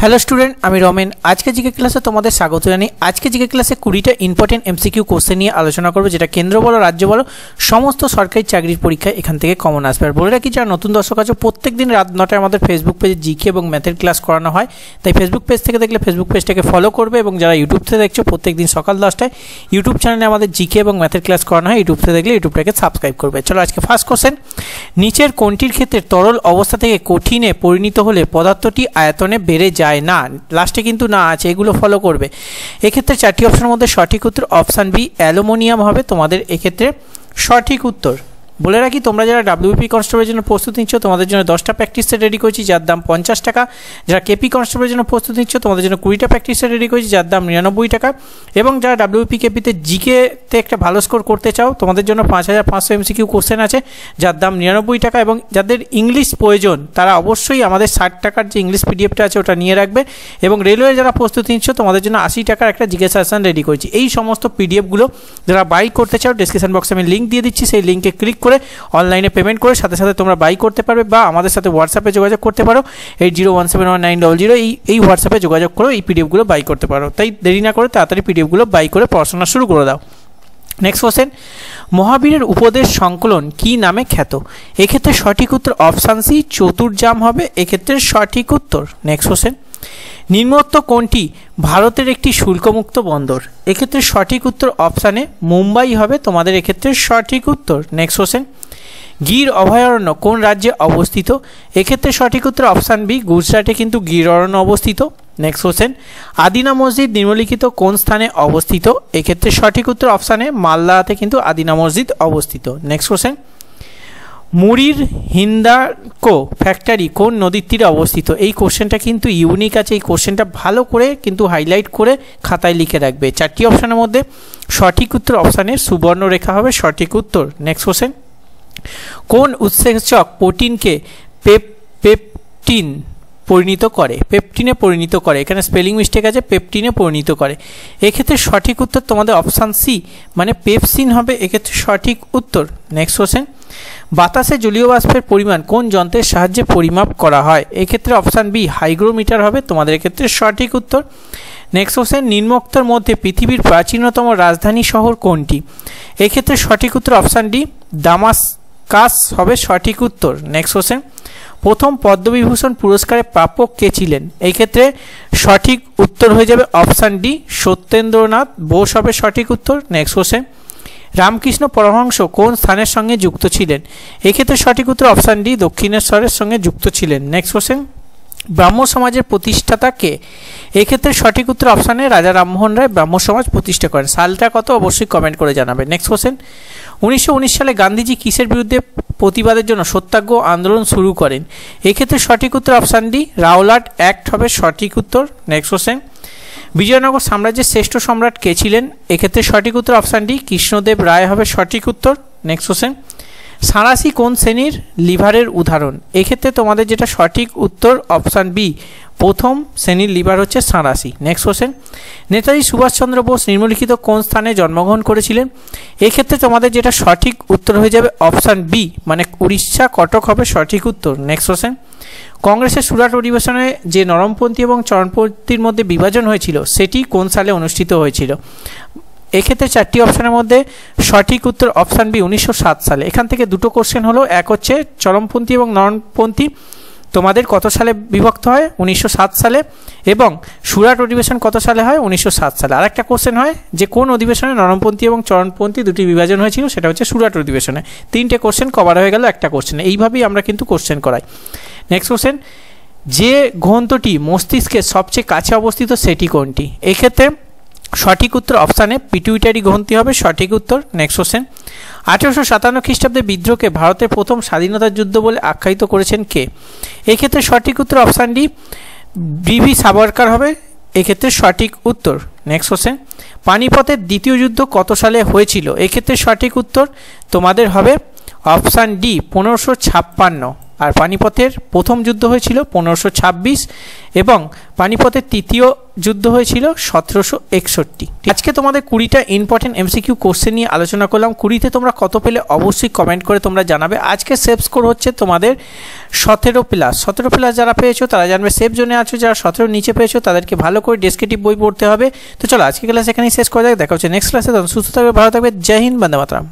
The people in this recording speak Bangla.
হ্যালো স্টুডেন্ট, আমি রমেন। আজকে জিকে ক্লাসে তোমাদের স্বাগত জানাই। আজকে জিকে ক্লাসে 20টা ইম্পর্টেন্ট এমসিকিউ কোশ্চেন নিয়ে আলোচনা করবো, যেটা কেন্দ্র বলো রাজ্য বলো সমস্ত সরকারি চাকরির পরীক্ষায় এখান থেকে কমন আসবে। আর বলে রাখি, যারা নতুন দর্শক আছে, প্রত্যেক দিন রাত 9টায় আমাদের ফেসবুক পেজে জিকে এবং ম্যাথের ক্লাস করানো হয়। তাই ফেসবুক পেজ থেকে দেখলে ফেসবুক পেজটাকে ফলো করবে, এবং যারা ইউটিউব থেকে দেখছো প্রত্যেক দিন সকাল 10টায় ইউটিউব চ্যানেলে আমাদের জিকে এবং ম্যাথের ক্লাস করানো হয়। ইউটিউব থেকে দেখলে ইউটিউবটাকে সাবস্ক্রাইব করবে। চলো আজকে ফার্স্ট কোশ্চেন, নিচের কোনটির ক্ষেত্রে তরল অবস্থা থেকে কঠিনে পরিণত হলে পদার্থটি আয়তনে বেড়ে যায় না? লাস্টে কিন্তু না আছে, এগুলো ফলো করবে। এক্ষেত্রে 4টি অপশনের মধ্যে সঠিক উত্তর অপশান বি অ্যালুমিনিয়াম হবে তোমাদের এক্ষেত্রে সঠিক উত্তর। বলে রাখি, তোমরা যারা ডাব্লিউপি কনস্টেবলের জন্য প্রস্তুতি নিচ্ছ তোমাদের জন্য 10টা প্র্যাকটিস সেট রেডি করেছি, যার দাম 50 টাকা। যারা কেপি কনস্টেবলের জন্য প্রস্তুতি নিচ্ছ তোমাদের জন্য 20টা প্র্যাকটিস সেট রেডি করেছি, যার দাম 99 টাকা। এবং যারা ডাব্লিউপি কেপিতে জিকেতে একটা ভালো স্কোর করতে চাও তোমাদের জন্য 5500 এমসিকিউ কোশ্চেন আছে, যার দাম 99 টাকা। এবং যাদের ইংলিশ প্রয়োজন তারা অবশ্যই আমাদের 60 টাকার যে ইংলিশ পিডিএফটা আছে ওটা নিয়ে রাখবে। এবং রেলওয়ে যারা প্রস্তুতি নিচ্ছ তোমাদের জন্য 80 টাকার একটা জিকে সাজেশন রেডি করেছি। এই সমস্ত পিডিএফগুলো যারা বাই করতে চাও ডেসক্রিপশন বক্সে আমি লিঙ্ক দিয়ে দিচ্ছি, সেই লিঙ্কে ক্লিক করে অনলাইনে পেমেন্ট করে সাথে সাথে তোমরা বাই করতে পারবে, বা আমাদের সাথে হোয়াটসঅ্যাপে যোগাযোগ করতে পারো 80171900 এই হোয়াটসঅ্যাপে যোগাযোগ করো, এই পিডিএফগুলো বাই করতে পারো। তাই দেরি না করে তাড়াতাড়ি পিডিএফগুলো বাই করে পড়াশোনা শুরু করে দাও। নেক্সট কোশ্চেন, মহাবীরের উপদেশ সংকলন কি নামে খ্যাত? এক্ষেত্রে সঠিক উত্তর অপশান সি চতুর্জাম হবে এক্ষেত্রে সঠিক উত্তর। নেক্সট কোশ্চেন, নিম্নোক্ত কোনটি ভারতের একটি শুল্কমুক্ত বন্দর? এক্ষেত্রে সঠিক উত্তর অপশানে মুম্বাই হবে তোমাদের এক্ষেত্রে সঠিক উত্তর। নেক্সট কোশ্চেন, গির অভয়ারণ্য কোন রাজ্যে অবস্থিত? এক্ষেত্রে সঠিক উত্তর অপশান বি গুজরাটে কিন্তু গির অরণ্য অবস্থিত। নেক্সট কোশ্চেন, আদিনা মসজিদ নিম্নলিখিত কোন স্থানে অবস্থিত? এক্ষেত্রে সঠিক উত্তর অপশানে মালদাতে কিন্তু আদিনা মসজিদ অবস্থিত। নেক্সট কোশ্চেন, মুড়ির হিন্দালকো ফ্যাক্টরি কোন নদীর তীরে অবস্থিত? এই কোশ্চেনটা কিন্তু ইউনিক আছে, এই কোশ্চেনটা ভালো করে কিন্তু হাইলাইট করে খাতায় লিখে রাখবে। 4টি অপশানের মধ্যে সঠিক উত্তর অপশানে সুবর্ণরেখা হবে সঠিক উত্তর। নেক্সট কোশ্চেন, কোন উৎসেচক প্রোটিনকে পেপটিন পরিণত করে? পেপটিনে পরিণত করে, এখানে স্পেলিং মিস্টেক আছে, পেপটিনে পরিণত করে। এক্ষেত্রে সঠিক উত্তর তোমাদের অপশান সি মানে পেপসিন হবে এক্ষেত্রে সঠিক উত্তর। নেক্সট কোশ্চেন, বাতাসে জলীয় বাষ্পের পরিমাণ কোন যন্ত্রের সাহায্যে পরিমাপ করা হয়? এক্ষেত্রে অপশান বি হাইগ্রোমিটার হবে তোমাদের এক্ষেত্রে সঠিক উত্তর। নেক্সট কোশ্চেন, নিম্নোক্তের মধ্যে পৃথিবীর প্রাচীনতম রাজধানী শহর কোনটি? এক্ষেত্রে সঠিক উত্তর অপশান ডি দামাস্কাস হবে সঠিক উত্তর। নেক্সট কোশ্চেন, প্রথম পদ্মবিভূষণ পুরস্কারের প্রাপক কে ছিলেন? এই ক্ষেত্রে সঠিক উত্তর হয়ে যাবে অপশান ডি সত্যেন্দ্রনাথ বোস হবে সঠিক উত্তর। নেক্সট কোশ্চেন, রামকৃষ্ণ পরমহংস কোন স্থানের সঙ্গে যুক্ত ছিলেন? এক্ষেত্রে সঠিক উত্তর অপশান ডি দক্ষিণেশ্বরের সঙ্গে যুক্ত ছিলেন। নেক্সট কোশ্চেন, ব্রাহ্ম সমাজের প্রতিষ্ঠাতা কে? এক্ষেত্রে সঠিক উত্তর অপশানে রাজা রামমোহন রায় ব্রাহ্ম সমাজ প্রতিষ্ঠা করেন। সালটা কত অবশ্যই কমেন্ট করে জানাবে। নেক্সট কোশ্চেন, 1919 সালে গান্ধীজি কিসের বিরুদ্ধে প্রতিবাদের জন্য সত্যাগ্রহ আন্দোলন শুরু করেন? এক্ষেত্রে সঠিক উত্তর অপশান ডি রাওলাট অ্যাক্ট হবে সঠিক উত্তর। নেক্সট কোশ্চেন, বিজয়নগর সাম্রাজ্যের শ্রেষ্ঠ সম্রাট কে ছিলেন? এক্ষেত্রে সঠিক উত্তর অপশান ডি কৃষ্ণদেব রায় হবে সঠিক উত্তর। নেক্সট কোশ্চেন, সাঁড়াশি কোন শ্রেণীর লিভারের উদাহরণ? এক্ষেত্রে তোমাদের যেটা সঠিক উত্তর অপশান বি প্রথম শ্রেণীর লিভার হচ্ছে সাঁড়াশি। নেক্সট কোশ্চেন, নেতাজি সুভাষচন্দ্র বোস নিম্নলিখিত কোন স্থানে জন্মগ্রহণ করেছিলেন? এক্ষেত্রে তোমাদের যেটা সঠিক উত্তর হয়ে যাবে অপশান বি মানে উড়িষ্যা কটক হবে সঠিক উত্তর। নেক্সট কোশ্চেন, কংগ্রেসের সুরাট অধিবেশনে যে নরমপন্থী এবং চরমপন্থীর মধ্যে বিভাজন হয়েছিল সেটি কোন সালে অনুষ্ঠিত হয়েছিল? এক্ষেত্রে 4টি অপশানের মধ্যে সঠিক উত্তর অপশান বি 1907 সালে। এখান থেকে দুটো কোশ্চেন হলো, এক হচ্ছে চরমপন্থী এবং নরমপন্থী তোমাদের কত সালে বিভক্ত হয়? 1907 সালে। এবং সুরাট অধিবেশন কত সালে হয়? 1907 সালে। আর একটা কোশ্চেন হয় যে কোন অধিবেশনে নরমপন্থী এবং চরমপন্থী দুটি বিভাজন হয়েছিল, সেটা হচ্ছে সুরাট অধিবেশনে। 3টে কোশ্চেন কভার হয়ে গেল একটা কোশ্চেনে। এইভাবেই আমরা কিন্তু কোশ্চেন করাই। নেক্সট কোশ্চেন, যে গ্রন্থটি মস্তিষ্কের সবচেয়ে কাছে অবস্থিত সেটি কোনটি? এক্ষেত্রে সঠিক উত্তর অপশানে পিটুইটারি গ্রন্থি হবে সঠিক উত্তর। নেক্সট কোশ্চেন, 1857 খ্রিস্টাব্দে বিদ্রোহকে ভারতের প্রথম স্বাধীনতার যুদ্ধ বলে আখ্যায়িত করেছেন কে? এক্ষেত্রে সঠিক উত্তর অপশান ডি বি.ভি. সাভারকর হবে এক্ষেত্রে সঠিক উত্তর। নেক্সট কোশ্চেন, পানিপথের দ্বিতীয় যুদ্ধ কত সালে হয়েছিল? এক্ষেত্রে সঠিক উত্তর তোমাদের হবে অপশান ডি 1556। আর পানিপথের প্রথম যুদ্ধ হয়েছিল 1526 এবং পানিপথের তৃতীয় যুদ্ধ হয়েছিল 1761। আজকে তোমাদের 20টা ইম্পর্টেন্ট এমসিকিউ কোশ্চেন নিয়ে আলোচনা করলাম। 20তে তোমরা কত পেলে অবশ্যই কমেন্ট করে তোমরা জানাবে। আজকে সেভ স্কোর হচ্ছে তোমাদের 17+। 17+ যারা পেয়েছো তারা জানবে সেভ জোনে আছো, যারা 17 নিচে পেয়েছো তাদেরকে ভালো করে ডেসক্রিপটিভ বই পড়তে হবে। তো চলো আজকে ক্লাস এখানেই শেষ করা যাক, দেখা হচ্ছে নেক্সট ক্লাসে। তখন সুস্থ থাকবে, ভালো থাকবে। জয় হিন্দ, বন্দে মাতরম।